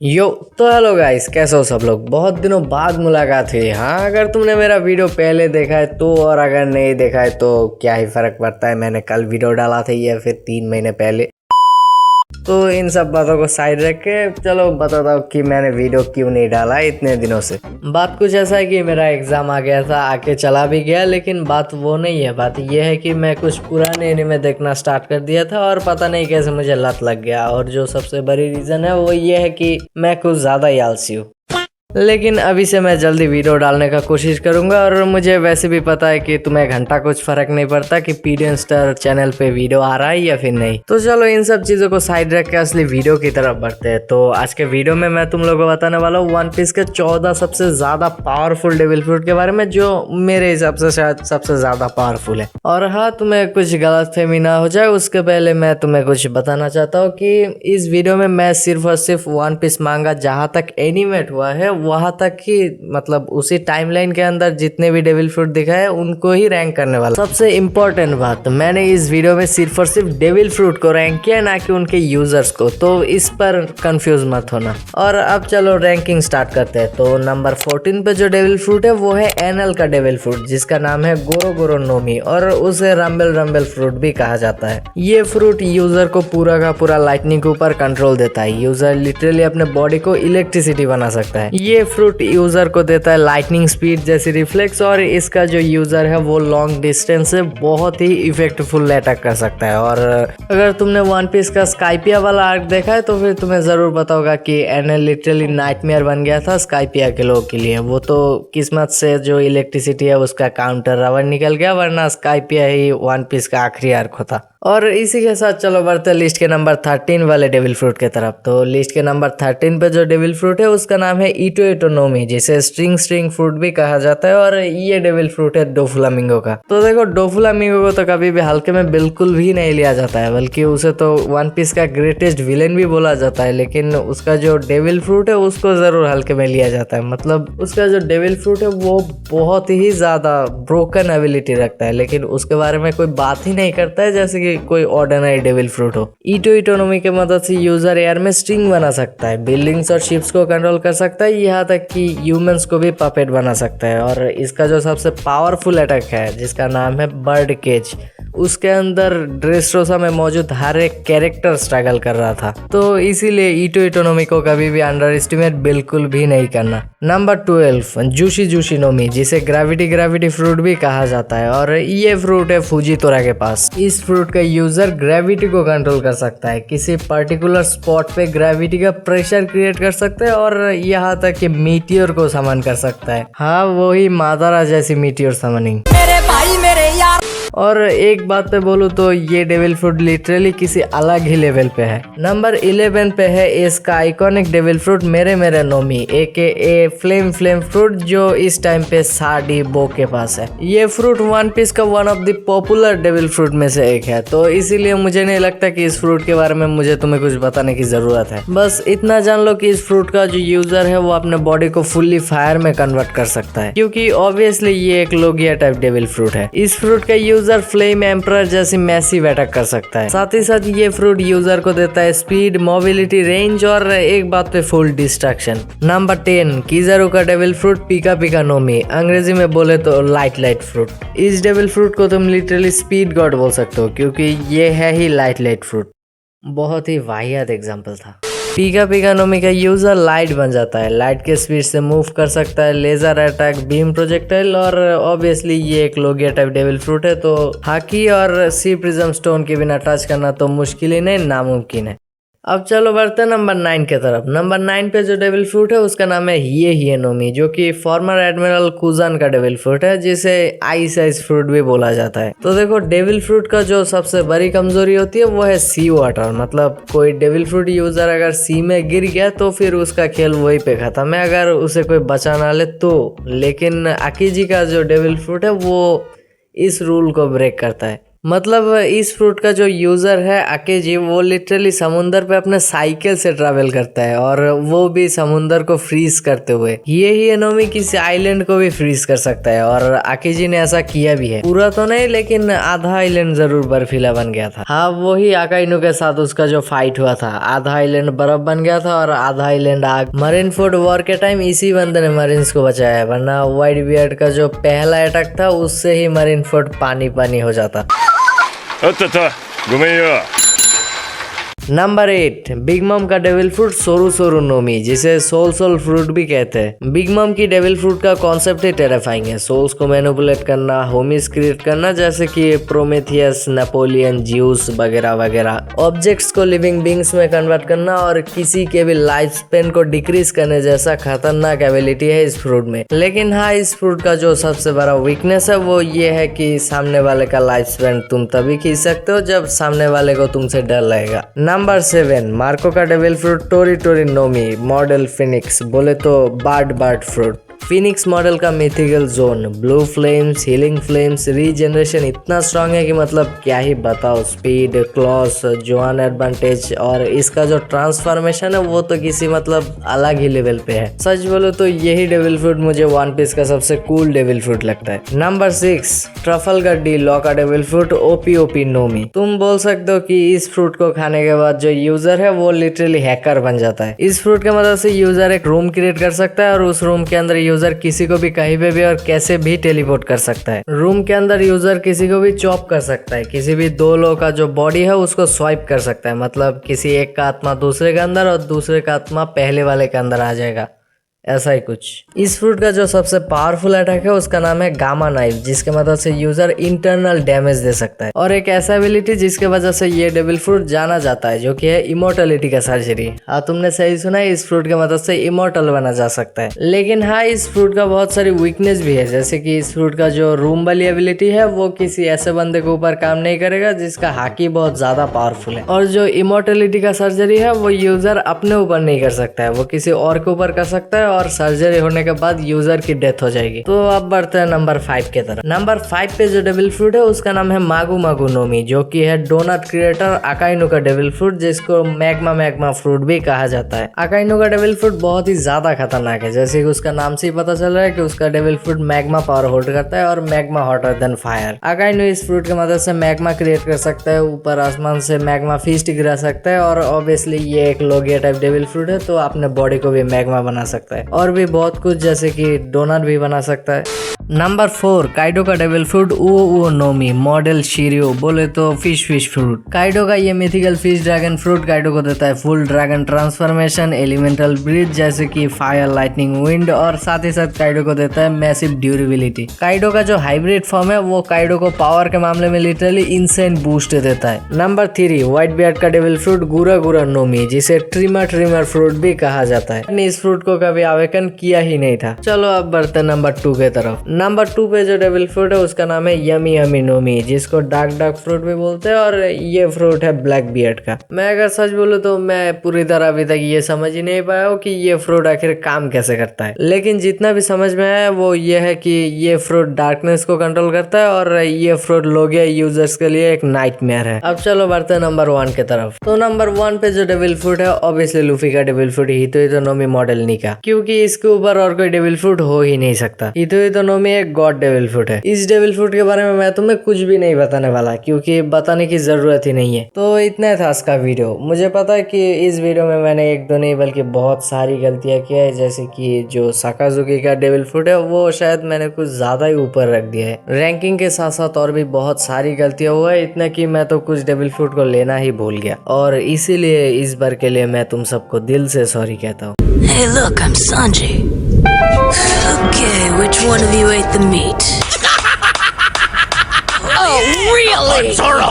यो तो hello guys, कैसे हो सब लोग। बहुत दिनों बाद मुलाकात हुई। हाँ, अगर तुमने मेरा वीडियो पहले देखा है तो, और अगर नहीं देखा है तो क्या ही फर्क पड़ता है। मैंने कल वीडियो डाला था या फिर 3 महीने पहले। तो इन सब बातों को साइड रख के चलो बताता हूँ कि मैंने वीडियो क्यों नहीं डाला इतने दिनों से। बात कुछ ऐसा है कि मेरा एग्जाम आ गया था, आके चला भी गया, लेकिन बात वो नहीं है। बात ये है कि मैं कुछ पुराने एनीमे देखना स्टार्ट कर दिया था और पता नहीं कैसे मुझे लत लग गया। और जो सबसे बड़ी रीजन है वो ये है कि मैं कुछ ज्यादा ही आलसी हूँ। लेकिन अभी से मैं जल्दी वीडियो डालने का कोशिश करूंगा। और मुझे वैसे भी पता है कि तुम्हें घंटा कुछ फर्क नहीं पड़ता कि पीडियन स्टार चैनल पे वीडियो आ रहा है या फिर नहीं। तो चलो इन सब चीजों को साइड रख के असली वीडियो की तरफ बढ़ते हैं। तो आज के वीडियो में मैं तुम लोगों को बताने वाला हूँ वन पीस के 14 सबसे ज्यादा पावरफुल डेविल फ्रूट के बारे में, जो मेरे हिसाब से शायद सबसे ज्यादा पावरफुल है। और हाँ, तुम्हें कुछ गलतफहमी ना हो जाए उसके पहले मैं तुम्हें कुछ बताना चाहता हूँ कि इस वीडियो में मैं सिर्फ और सिर्फ वन पीस मांगा जहाँ तक एनिमेट हुआ है वहां तक ही, मतलब उसी टाइमलाइन के अंदर जितने भी डेविल फ्रूट दिखा है उनको ही रैंक करने वाला। सबसे इम्पोर्टेंट बात, मैंने इस वीडियो में सिर्फ और सिर्फ डेविल फ्रूट को रैंक किया, ना कि उनके यूजर्स को। तो इस पर कंफ्यूज मत होना। और अब चलो रैंकिंग स्टार्ट करते हैं। तो नंबर 14 पे जो डेविल फ्रूट है वो है एनल का डेविल फ्रूट, जिसका नाम है गोरो गोरो नोमी, और उसे रंबल रंबल फ्रूट भी कहा जाता है। ये फ्रूट यूजर को पूरा का पूरा लाइटनिंग के ऊपर कंट्रोल देता है। यूजर लिटरली अपने बॉडी को इलेक्ट्रिसिटी बना सकता है। ये फ्रूट यूजर को देता है लाइटनिंग स्पीड जैसी रिफ्लेक्स, और इसका जो यूजर है वो लॉन्ग डिस्टेंस से बहुत ही इफेक्टफुल अटैक कर सकता है। और अगर तुमने वन पीस का स्काइपिया वाला आर्क देखा है तो फिर तुम्हें जरूर पता होगा कि एनएल लिटरली नाइटमेयर बन गया था स्काइपिया के लोगों के लिए। वो तो किस्मत से जो इलेक्ट्रिसिटी है उसका काउंटर रवर निकल गया, वरना स्काइपिया ही वन पीस का आखिरी आर्क होता। और इसी के साथ चलो बढ़ते लिस्ट के नंबर 13 वाले डेविल फ्रूट के तरफ। तो लिस्ट के नंबर 13 पे जो डेविल फ्रूट है उसका नाम है इटो इटोनोमी, जिसे स्ट्रिंग स्ट्रिंग फ्रूट भी कहा जाता है। और ये डेविल फ्रूट है डोफुलामिंगो का। तो देखो, डोफुलामिंगो को तो कभी भी हल्के में बिल्कुल भी नहीं लिया जाता है, बल्कि उसे तो वन पीस का ग्रेटेस्ट विलेन भी बोला जाता है। लेकिन उसका जो डेविल फ्रूट है उसको जरूर हल्के में लिया जाता है। मतलब उसका जो डेविल फ्रूट है वो बहुत ही ज्यादा ब्रोकन एबिलिटी रखता है, लेकिन उसके बारे में कोई बात ही नहीं करता है जैसे कोई ऑर्डिनरी डेविल फ्रूट हो। इटो इटोनोमी की मदद से यूजर एयर में स्ट्रिंग बना सकता है, बिल्डिंग्स और शिप्स को कंट्रोल कर सकता है, यहाँ तक कि ह्यूमंस को भी पपेट बना सकता है। और इसका जो सबसे पावरफुल अटैक है जिसका नाम है बर्ड केज, उसके अंदर ड्रेसरोसा में मौजूद हर एक कैरेक्टर स्ट्रगल कर रहा था। तो इसीलिए इटो इटोनोमी को कभी भी अंडर एस्टिमेट बिल्कुल भी नहीं करना। नंबर 12 जूशी जूशी नोमी, जिसे ग्रेविटी फ्रूट भी कहा जाता है। और ये फ्रूट है फुजीतोरा के पास। इस फ्रूट का यूजर ग्रेविटी को कंट्रोल कर सकता है, किसी पर्टिकुलर स्पॉट पे ग्रेविटी का प्रेशर क्रिएट कर सकता है, और यहाँ तक कि मीटियोर को समन कर सकता है। हाँ, वही मादारा जैसी मीटियोर समनिंग। मेरे भाई मेरे यार। और एक बात पे बोलूँ तो ये डेविल फ्रूट लिटरली किसी अलग ही लेवल पे है। नंबर 11 पे है इसका आइकॉनिक डेविल फ्रूट मेरे मेरे नोमी, AKA फ्लेम फ्रूट, जो इस टाइम पे साडी बो के पास है। ये फ्रूट वन पीस का one of the popular devil fruit में से एक है। तो इसीलिए मुझे नहीं लगता कि इस फ्रूट के बारे में मुझे तुम्हें कुछ बताने की जरूरत है। बस इतना जान लो कि इस फ्रूट का जो यूजर है वो अपने बॉडी को फुल्ली फायर में कन्वर्ट कर सकता है, क्योंकि ऑब्वियसली ये एक लोगिया टाइप डेविल फ्रूट है। इस फ्रूट का यूजर फ्लेम एम्परर जैसी मैसिव अटैक कर सकता है। साथ ही साथ ये फ्रूट यूजर को देता है स्पीड, मोबिलिटी, रेंज, और एक बात पे फुल डिस्ट्रैक्शन। नंबर 10 किजारू का डेविल फ्रूट पिका पिका नोमी, अंग्रेजी में बोले तो लाइट फ्रूट। इस डेविल फ्रूट को तुम लिटरली स्पीड गॉड बोल सकते हो, क्योंकि ये है ही लाइट फ्रूट। बहुत ही वाहियात एग्जाम्पल था। पिका पिका नोमी का यूजर लाइट बन जाता है, लाइट के स्पीड से मूव कर सकता है, लेजर अटैक, बीम प्रोजेक्टाइल, और ऑब्वियसली ये एक लोगिया टाइप डेविल फ्रूट है। तो हाकी और सी प्रिज्म स्टोन के बिना टच करना तो मुश्किल ही नहीं, नामुमकिन है। अब चलो बढ़ते हैं नंबर 9 के तरफ। नंबर 9 पे जो डेविल फ्रूट है उसका नाम है हिए नोमी, जो कि फॉर्मर एडमिरल कुजान का डेविल फ्रूट है, जिसे आइस फ्रूट भी बोला जाता है। तो देखो, डेविल फ्रूट का जो सबसे बड़ी कमजोरी होती है वो है सी वाटर। मतलब कोई डेविल फ्रूट यूजर अगर सी में गिर गया तो फिर उसका खेल वही पे खत्म है, अगर उसे कोई बचा ना ले तो। लेकिन आकीजी का जो डेविल फ्रूट है वो इस रूल को ब्रेक करता है। मतलब इस फ्रूट का जो यूजर है अकेजी, वो लिटरली समुंदर पे अपने साइकिल से ट्रैवल करता है और वो भी समुंदर को फ्रीज करते हुए। यही एनोमी किसी आइलैंड को भी फ्रीज कर सकता है और अकेजी ने ऐसा किया भी है। पूरा तो नहीं, लेकिन आधा आइलैंड जरूर बर्फीला बन गया था। हाँ, वही अकाइनो के साथ उसका जो फाइट हुआ था, आधा आइलैंड बर्फ बन गया था और आधा आइलैंड आग। मरीनफोर्ड वॉर के टाइम इसी बंदे ने मरीन्स को बचाया है, वरना व्हाइट बियर्ड का जो पहला अटैक था उससे ही मरीनफोर्ड पानी पानी हो जाता। नंबर 8, बिग मम का डेविल फ्रूट सोरू सोरू नोमी, जिसे सोल सोल फ्रूट भी कहते हैं। बिग मम की डेविल फ्रूट का कॉन्सेप्ट ही टेरिफाइंग है। सोल्स को मैनिपुलेट करना, होमीज क्रिएट करना, जैसे कि प्रोमेथियस, नेपोलियन, ज्यूस वगैरह वगैरह। ऑब्जेक्ट्स को लिविंग बींग्स में कन्वर्ट करना और किसी के भी लाइफ स्पेन को डिक्रीज करने जैसा खतरनाक एबिलिटी है इस फ्रूट में। लेकिन हाँ, इस फ्रूट का जो सबसे बड़ा वीकनेस है वो ये है कि सामने वाले का लाइफ स्पेन तुम तभी खींच सकते हो जब सामने वाले को तुमसे डर लगेगा। नंबर 7, मार्को का devil fruit Tori Tori no Mi model Phoenix, बोले तो बार्ड फ्रूट। फिनिक्स मॉडल का mythical zone, blue flames, healing flames, regeneration इतना स्ट्रांग है कि मतलब क्या ही बताओ। स्पीड, क्लॉस, जोन एडवांटेज और इसका जो ट्रांसफॉर्मेशन है वो तो किसी मतलब अलग ही लेवल पे है। सच बोलो तो यही डेविल फ्रूट मुझे वन पीस का सबसे कूल डेविल फ्रूट लगता है। नंबर 6, ट्रफल का डी लॉ का डेविल फ्रूट ओपी नोमी। तुम बोल सकते हो कि इस फ्रूट को खाने के बाद जो यूजर है वो लिटरली हैकर बन जाता है। इस फ्रूट के मदद से यूजर एक रूम क्रिएट कर सकता है और उस रूम के अंदर यूजर किसी को भी कहीं पे भी और कैसे भी टेलीपोर्ट कर सकता है। रूम के अंदर यूजर किसी को भी चॉप कर सकता है, किसी भी दो लोगों का जो बॉडी है उसको स्वाइप कर सकता है। मतलब किसी एक का आत्मा दूसरे के अंदर और दूसरे का आत्मा पहले वाले के अंदर आ जाएगा, ऐसा ही कुछ। इस फ्रूट का जो सबसे पावरफुल अटैक है उसका नाम है गामा नाइफ, जिसके मदद से यूजर इंटरनल डैमेज दे सकता है। और एक ऐसा एबिलिटी जिसके वजह से ये डेविल फ्रूट जाना जाता है, जो कि है इमोर्टलिटी का सर्जरी। हाँ, तुमने सही सुना है, इस फ्रूट की मदद से इमोर्टल बना जा सकता है। लेकिन हाँ, इस फ्रूट का बहुत सारी वीकनेस भी है, जैसे कि इस फ्रूट का जो रूम वाली एबिलिटी है वो किसी ऐसे बंदे के ऊपर काम नहीं करेगा जिसका हाकी बहुत ज्यादा पावरफुल है। और जो इमोर्टलिटी का सर्जरी है वो यूजर अपने ऊपर नहीं कर सकता है, वो किसी और के ऊपर कर सकता है और सर्जरी होने के बाद यूजर की डेथ हो जाएगी। तो अब बढ़ते हैं नंबर 5 के तरफ। नंबर 5 पे जो डेविल फ्रूट है उसका नाम है मागू मागू नोमी, जो कि है डोनट क्रिएटर अकाइनो का डेविल फ्रूट, जिसको मैग्मा फ्रूट भी कहा जाता है। अकाइनो का डेविल फ्रूट बहुत ही ज्यादा खतरनाक है, जैसे कि उसका नाम से ही पता चल रहा है कि उसका devil fruit magma power hold करता है और मैग्मा हॉटर देन फायर। अकाइनो इस फ्रूट की मदद से मैग्मा क्रिएट कर सकता है, ऊपर आसमान से मैग्मा फीस्ट गिरा सकता है और ऑब्वियसली ये एक लोगिया टाइप डेविल फ्रूट है तो अपने बॉडी को भी मैग्मा बना सकता है और भी बहुत कुछ, जैसे कि डोनट भी बना सकता है। नंबर 4, काइडो का डेविल फ्रूट उओ नोमी मॉडल शिरियो, बोले तो फिश फ्रूट। काइडो का ये mythical fish dragon fruit Kaido को देता है full dragon transformation, elemental breath जैसे कि फायर, लाइटनिंग, विंड और साथ ही साथ काइडो को देता है मैसिव ड्यूरेबिलिटी। काइडो का जो हाइब्रिड फॉर्म है वो काइडो को पावर के मामले में लिटरली इनसेन बूस्ट देता है। नंबर 3, व्हाइट बियर्ड का डेविल फ्रूट गुरा नोमी, जिसे ट्रिमर फ्रूट भी कहा जाता है। इस फ्रूट को कभी आवेकन किया ही नहीं था। चलो अब बढ़ते नंबर 2 के तरफ। नंबर 2 पे जो डेविल फ्रूट है उसका नाम है यमी नोमी, जिसको डार्क फ्रूट भी बोलते हैं और ये फ्रूट है ब्लैक बियर्ड का। मैं अगर सच बोलूं तो मैं पूरी तरह अभी तक ये समझ ही नहीं पाया हूँ कि ये फ्रूट आखिर काम कैसे करता है, लेकिन जितना भी समझ में आया वो ये है कि ये फ्रूट डार्कनेस को कंट्रोल करता है और ये फ्रूट लोगिया यूजर्स के लिए एक नाइटमेयर है। अब चलो बढ़ते हैं नंबर 1 के तरफ। तो नंबर 1 पे जो डेविल फ्रूट है ऑब्वियसली लूफी का डेविल फ्रूट हितो नोमी मॉडल निका, क्योंकि इसके ऊपर और कोई डेविल फ्रूट हो ही नहीं सकता। हितो नोमी एक गॉड डेविल फ्रूट है। इस डेविल फ्रूट के बारे में मैं तुम्हें कुछ भी नहीं बताने वाला, क्योंकि बताने की जरूरत ही नहीं है। तो इतना था इसका वीडियो। मुझे पता है कि इस वीडियो में मैंने एक दो नहीं बल्कि बहुत सारी गलतियां की है, जैसे कि जो साकाजुकी का डेविल फ्रूट है वो शायद मैंने कुछ ज्यादा ही ऊपर रख दिया है। रैंकिंग के साथ साथ और भी बहुत सारी गलतियां हुआ है, इतना कि मैं तो कुछ डेविल फ्रूट को लेना ही भूल गया, और इसीलिए इस बार के लिए मैं तुम सबको दिल से सॉरी कहता हूँ। Hey look, I'm Sanji. Okay, which one of you ate the meat? Oh, really? Zoro!